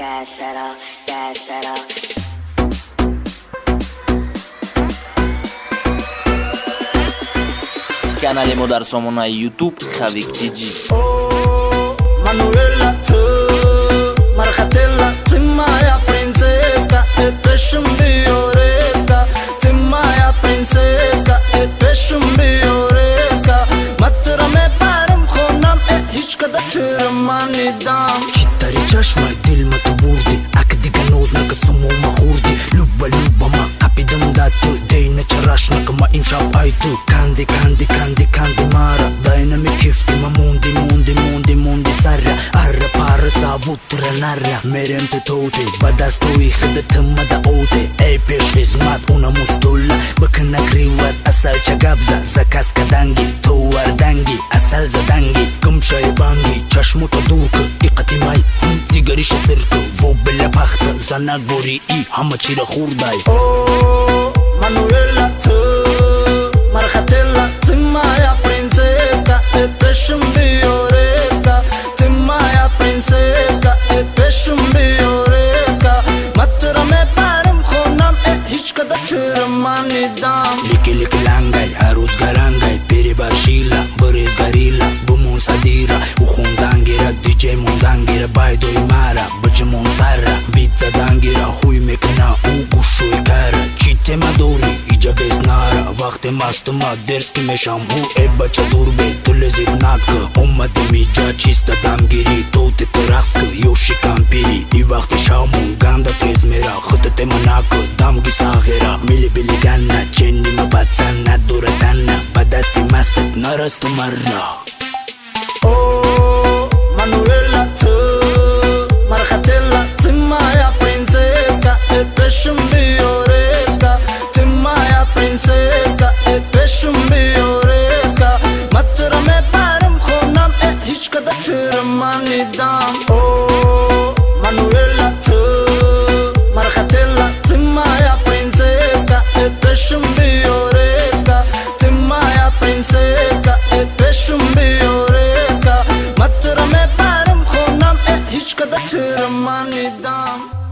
that's better, that's better. Canale Modar Somonay YouTube Tavik DJ. Manuela tu Marchatella Timaya princesca e pesce bioresca Timaya princesca e pesce bioresca Matra me param khonam e hiç kada tırmani dam Çittari çaşma dil matburdi Akdi ganozna kasumu mahurdi Lubba lubba ma kapidim datu Deyne çaraşna kama inşap aytu Kandi kandi kandi kandi mara Dayna kifti ma mundi mundi mundi mundi sarra Arra para sa vutra narra Merem te tote Badastoi khidtımma da ote Ey peş hizmat una mustulla Bakına krivat asal çagabza Zakas kadangi Tuvar dangi asal zadangi Kumshay bangi Çaşmu tadurku İqati may Tigarish sirku Vo bella pakhta Zanak bori i Hama chira khurday Manuela tu Marchatella Timaya princesca e pesce bioresca Timaya princesca e pesce bioresca Matra me param khonam e hiç kada tırmani dam Liki liki langay harus garangay Peri barshila bariz garila Bumun sadira Ukhundan gira DJ mundan gira Baydo imara Bajamon sarra Bitza dangira Huy mekna u gushu ikara Chite madori Ija besnara Vakti mastuma Derski mesham hu e bacha durbe Tulezit nakka Ummade mija Chista damgiri Tote teraxkı Yoshi kampiri I vakti shamun Ganda tezmera Khıtate manakı Damgi saghera Mili bili ganna Chenni ma batsana Duratanna Badasti mastat Narastu marra Manuela tu Marchatella Timaya princesca e pesce bioresca Timaya princesca e pesce bioresca Matra me param khonam e hiç kada tırmani dam Manuela tu Marchatella Timaya princesca e pesce bioresca Timaya princesca e pesce bioresca Matra me param khonam e hiç kada tırmani dam